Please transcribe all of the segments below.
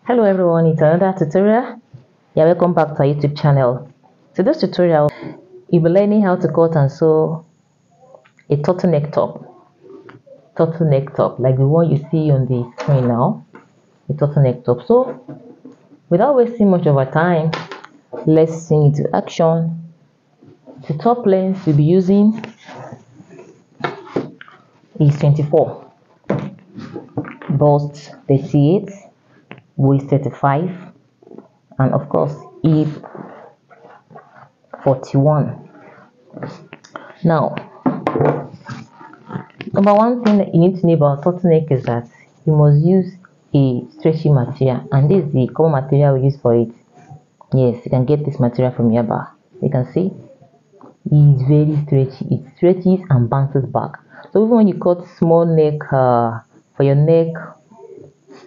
Hello everyone, it's another tutorial. Yeah, welcome back to our YouTube channel. So this tutorial, you'll be learning how to cut and sew a turtleneck top like the one you see on the screen now, a turtleneck top. So without wasting much of our time, let's sing into action. The top length we'll be using is 24, bust 38, waist 35, and of course hip 41. Now, number one thing that you need to know about turtleneck is that you must use a stretchy material, and this is the common material we use for it. Yes, you can get this material from JAPA. You can see it's very stretchy. It stretches and bounces back. So even when you cut small neck for your neck,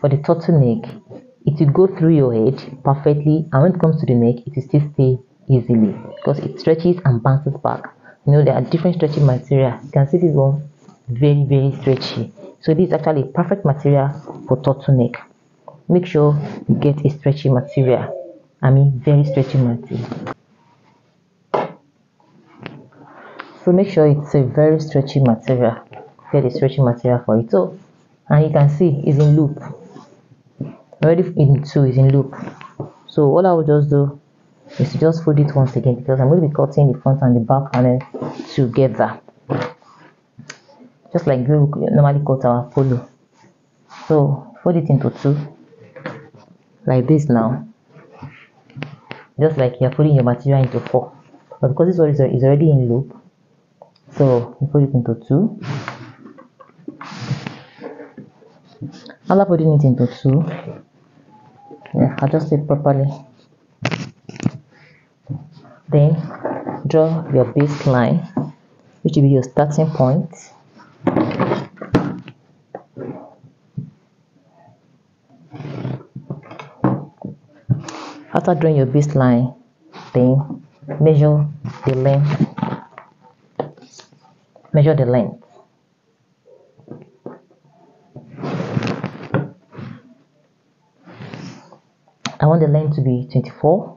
for the turtleneck, it will go through your head perfectly, and when it comes to the neck, it will still stay easily because it stretches and bounces back. You know, there are different stretchy materials. You can see this one, very stretchy. So this is actually a perfect material for turtleneck. Make sure you get a stretchy material. I mean very stretchy material. So make sure it's a very stretchy material. Get a stretchy material for it. So, and you can see it's in loop. Already in two is in loop. So all I will just do is to just fold it once again because I'm going to be cutting the front and the back panel together, just like we normally cut our polo. So fold it into two like this now, just like you're folding your material into four, but because this one is already in loop, so you fold it into two. After folding it into two, adjust it properly. Then draw your baseline, which will be your starting point. After drawing your baseline, then measure the length. Measure the length. I want the length to be 24,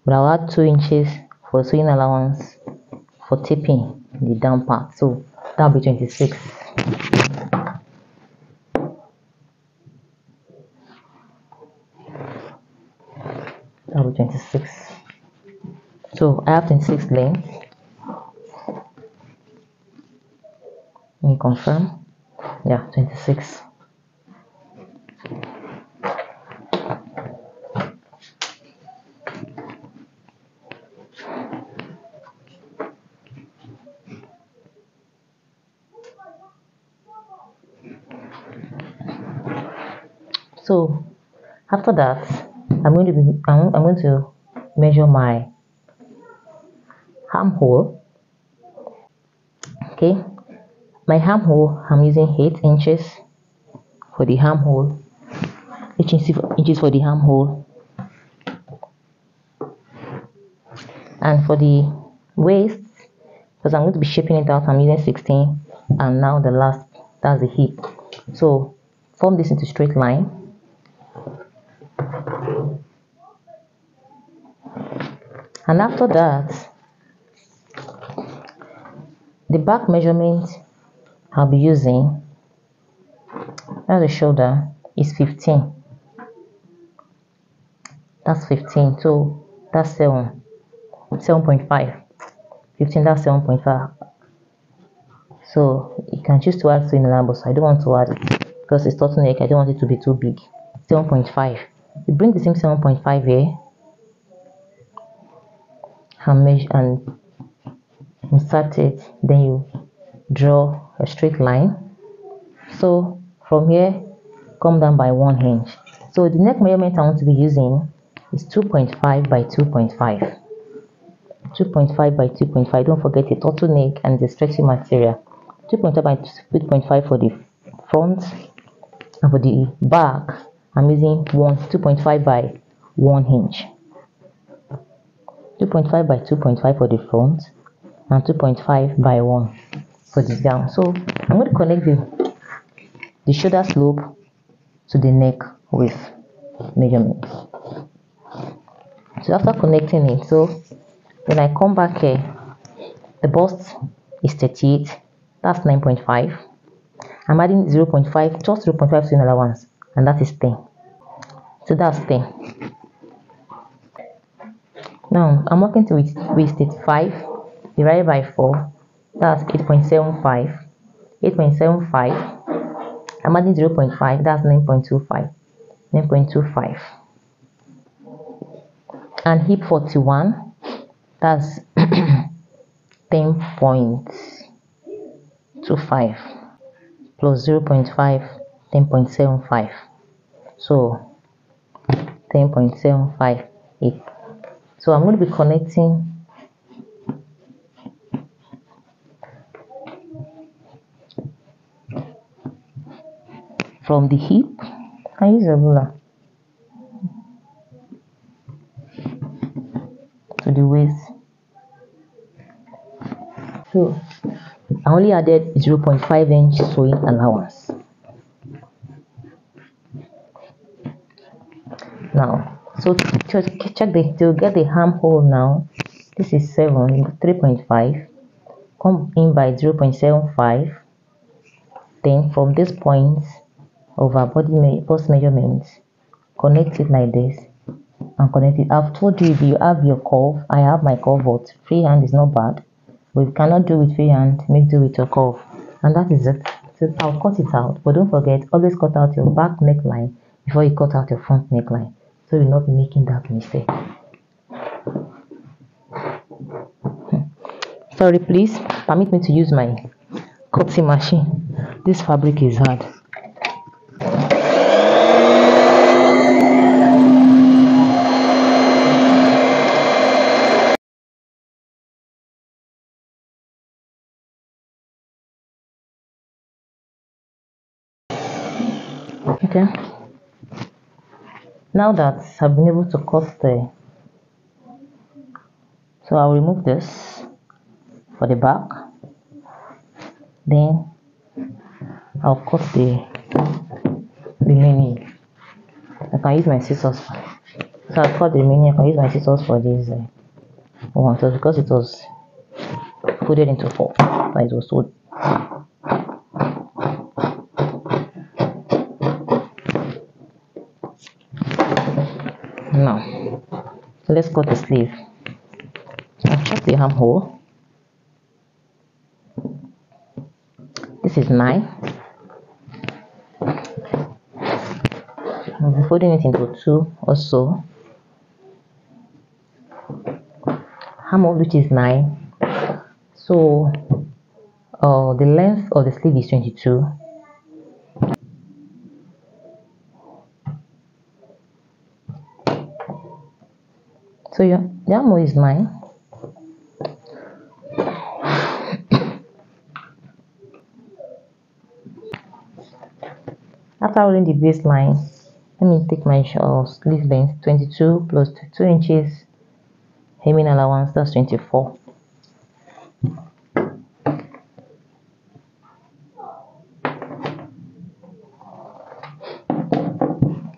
but I'll add 2 inches for sewing allowance for taping the down part, so that'll be 26. That'll be 26. So I have 26 length. Let me confirm. Yeah, 26. So after that, I'm going to measure my armhole. Okay, my armhole, I'm using 8 inches for the armhole. 8 inches for the armhole, and for the waist, because I'm going to be shaping it out, I'm using 16, and now the last, that's the hip. So form this into straight line. And after that, the back measurement I'll be using, as the shoulder, is 15. That's 15. So that's 7.5. 15, that's 7.5. So you can choose to add sewing allowance, but I don't want to add it because it's turtleneck. I don't want it to be too big. 7.5. You bring the same 7.5 here and measure and insert it. Then you draw a straight line. So from here, come down by 1 inch. So the neck measurement I want to be using is 2.5 by 2.5. 2.5 by 2.5. Don't forget the turtleneck and the stretchy material. 2.5 by 2.5 for the front, and for the back I'm using 2.5 by 1 inch. 2.5 by 2.5 for the front and 2.5 by 1 for the down. So I'm going to connect the shoulder slope to the neck width. measurement. So after connecting it, so when I come back here, the bust is 38, that's 9.5. I'm adding 0.5, just 0.5 to another ones, and that is 10. So that's 10. Now I'm working to with 35 divided by 4, that's 8.75. 8.75. I'm adding 0.5, that's 9.25. 9.25. And heap 41, that's 10.25 plus 0.5, 10.75. So 10.758. So I'm going to be connecting from the hip. I use a ruler to the waist. So I only added 0.5 inch sewing allowance. Now, so to get the armhole now, this is 3.5. Come in by 0.75. Then from this point of our bust measurements, connect it like this and connect it. I've told you if you have your curve, I have my curve, but freehand is not bad. But if you cannot do with freehand, make do with your curve, and that is it. So I'll cut it out, but don't forget, always cut out your back neckline before you cut out your front neckline, so you'll not be making that mistake. Sorry, please permit me to use my cutting machine. This fabric is hard. Okay, now that I've been able to cut so I'll remove this for the back, then I'll cut the remaining. I can use my scissors. So I'll cut the remaining. I can use my scissors for this one. So because it was folded into 4, but it was sold. Now, so let's cut the sleeve. I've cut the armhole. This is 9. I'll be folding it into 2 or so. Armhole, which is 9. So the length of the sleeve is 22. So the armhole is 9. After rolling the baseline, let me take my sleeve length, 22 plus 2 inches hemming allowance, that's 24.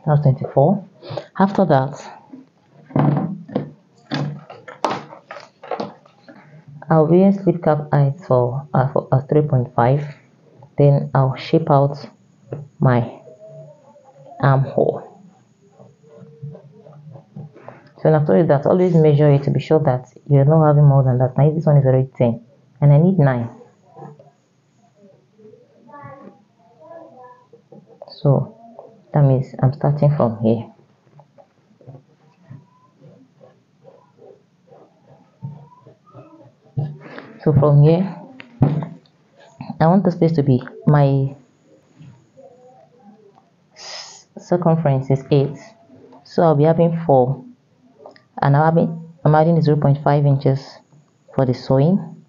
That's 24. After that, I'll be using slip cap height for 3.5. Then I'll shape out my armhole. So I've told you that always measure it to be sure that you're not having more than that. Now this one is already 10, and I need 9. So that means I'm starting from here. So from here, I want this place to be, my circumference is 8. So I'll be having 4, and I'm adding 0.5 inches for the sewing.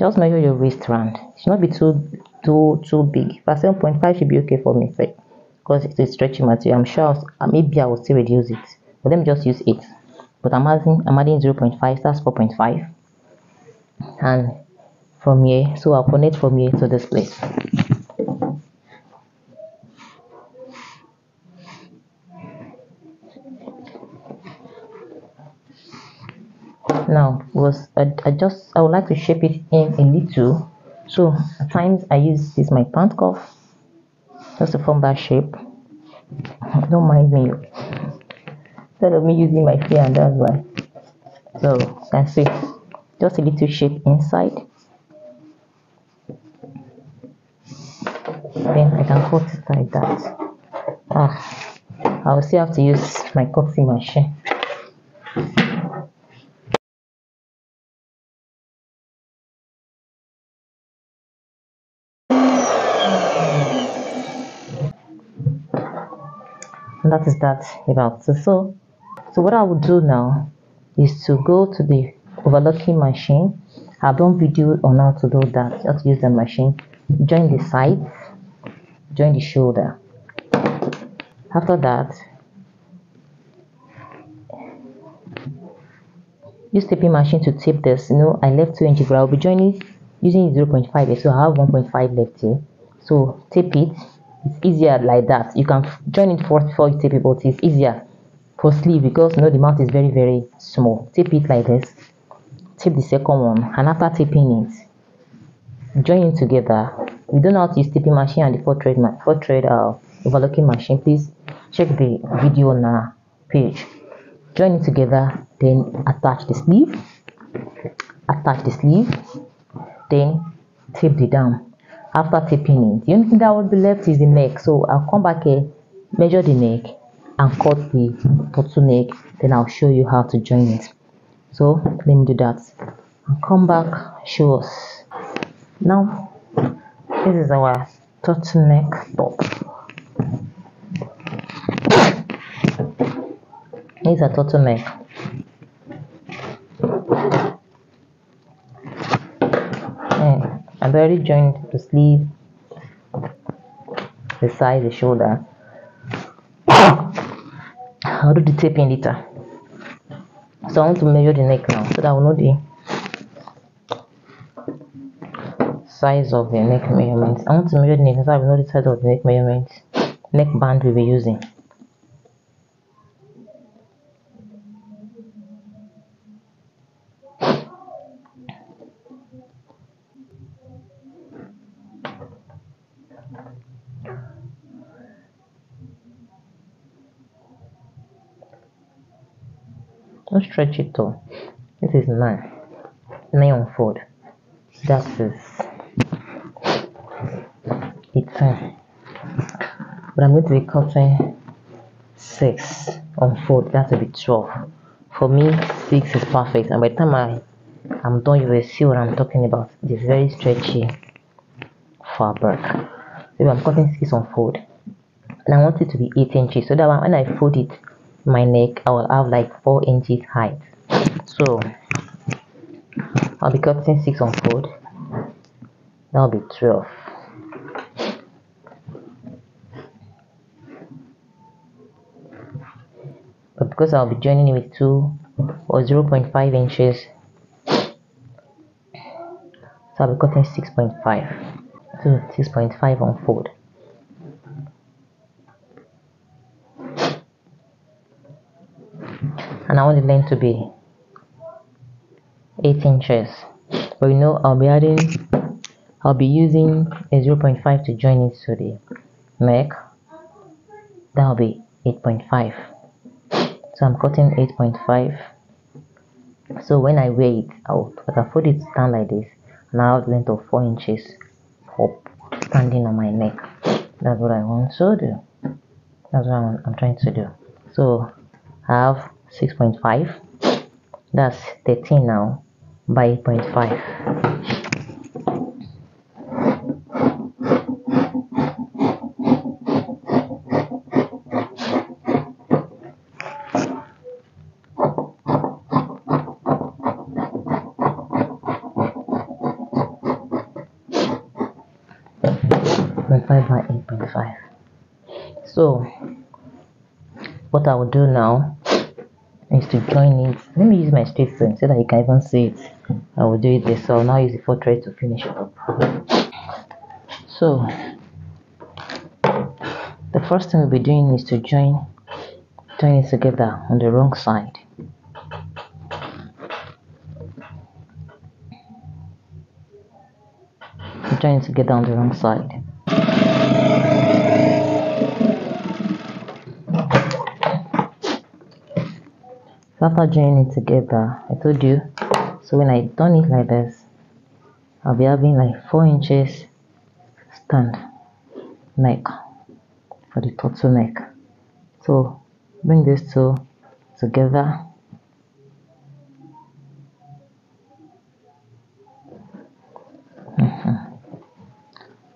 Just measure your waist round. It should not be too big, but 7.5 should be okay for me, because it's a stretchy material. I'm sure maybe I will still reduce it, but let me just use 8. But I'm adding 0.5, that's 4.5. And from here, so I'll connect from here to this place. Now I would like to shape it in a little, so at times I use this my pound cuff just to form that shape. Don't mind me, instead of me using my hand, that's why. So you can see just a little shape inside, then I can cut it like that. I'll still have to use my cutting machine. And that is that about. So what I would do now is to go to the overlocking machine. I've done video on how to do that. Just use the machine, join the sides, join the shoulder. After that, use taping machine to tape this. I left 2 inches, but I'll be joining using 0.5, so I have 1.5 left here. So tape it. It's easier like that. You can join it before you tape it, but it's easier for sleeve because the mouth is very, very small. Tape it like this. Tape the second one, and after taping it, join it together. If you don't know how to use taping machine and the 4-thread overlocking machine, please check the video on our page. Join it together, then attach the sleeve, then tape it down. After taping it, the only thing that will be left is the neck. So I'll come back here, measure the neck, and cut the turtleneck. Then I'll show you how to join it. So let me do that. I'll come back, show us. Now this is our turtleneck top. This is a turtleneck. I've already joined the sleeve, the side, the shoulder. I'll do the taping later. So I want to measure the neck now so that I will know the size of the neck measurements. I want to measure the neck so I will know the size of the neck measurements, neck band we'll be using. Don't stretch it though. This is 9 on fold. That is 18. But I'm going to be cutting 6 on fold. That will be 12. For me, 6 is perfect. And by the time I'm done, you will see what I'm talking about. This very stretchy fabric. So I'm cutting 6 on fold, and I want it to be 8 inches so that when I fold it, my neck, I will have like 4 inches height. So I'll be cutting 6 on fold. That'll be 12. But because I'll be joining it with 2 or 0.5 inches, so I'll be cutting 6.5. So 6.5 on fold. And I want the length to be 8 inches. But I'll be using a 0.5 to join it to the neck. That'll be 8.5. So I'm cutting 8.5. So when I weigh it out, I can fold it down like this, and I have the length of 4 inches up, standing on my neck. That's what I want to do. That's what I'm trying to do. So I have 6.5. That's 13 now by 8.5. By 8.5. So what I will do now is to join it. Let me use my straight frame so that you can even see it. I will do it this. So I'll now use the 4-thread to finish it up. So the first thing we'll be doing is to join it together on the wrong side. join together on the wrong side. So after joining it together, I told you, so when I done it like this, I'll be having like 4 inches stand neck for the turtleneck. So bring these two together.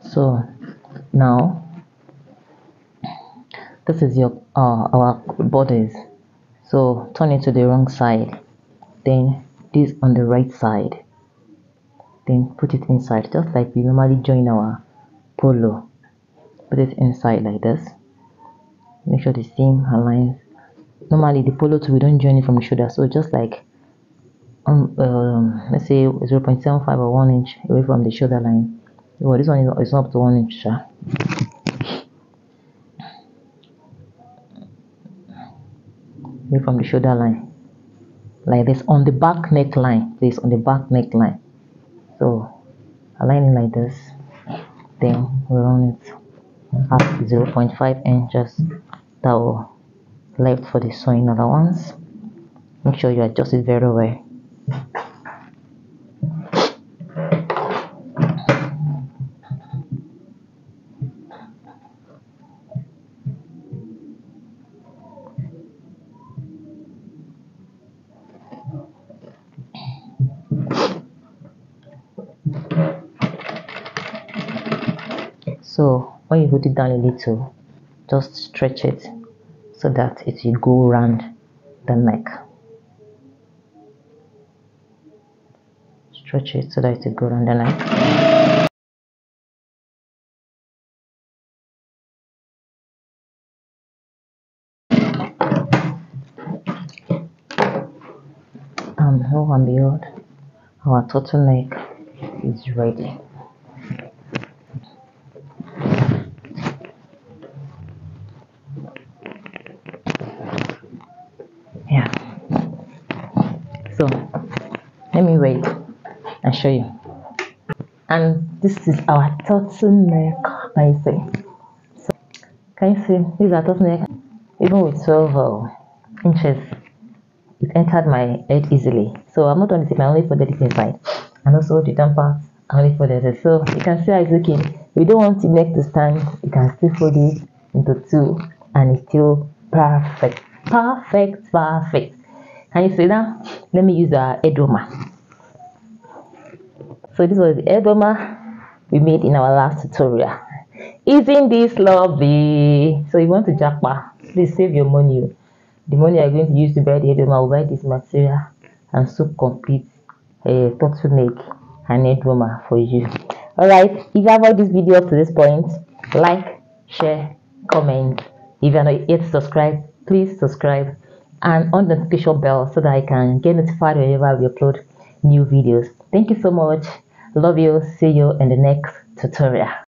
So now this is your our borders. So turn it to the wrong side, then this on the right side, then put it inside just like we normally join our polo. Put it inside like this. Make sure the seam aligns. Normally the polo too, we don't join it from the shoulder, so just like let's say 0.75 or 1 inch away from the shoulder line. Well, this one is up to 1 inch. Away from the shoulder line, like this on the back neckline. Please, on the back neckline. So align it like this. Then we run it at 0.5 inches. That will left for the sewing allowance. Make sure you adjust it very well. So when you put it down a little, just stretch it so that it will go around the neck. Stretch it so that it will go around the neck. And lo and behold, our turtleneck is ready. Yeah. So let me wait and show you. And this is our turtleneck. Can you see? So, can you see? This is our turtleneck. Even with 12 inches, it entered my head easily. So I'm not only taking, I only folded it inside, and also the jumper I only folded it. So you can see how it's looking. If you don't want the neck to stand, you can still fold it into 2, and it's still perfect. Perfect. Can you see that? Let me use a head warmer. So this was the head warmer we made in our last tutorial. Isn't this lovely? So you want to JAPA, please save your money. The money you're going to use to buy the head warmer, will buy this material and so complete a turtleneck and head warmer for you. Alright, if you have watched this video up to this point, like, share, comment. If you are not yet subscribed, please subscribe and on the notification bell so that I can get notified whenever we upload new videos. Thank you so much. Love you. See you in the next tutorial.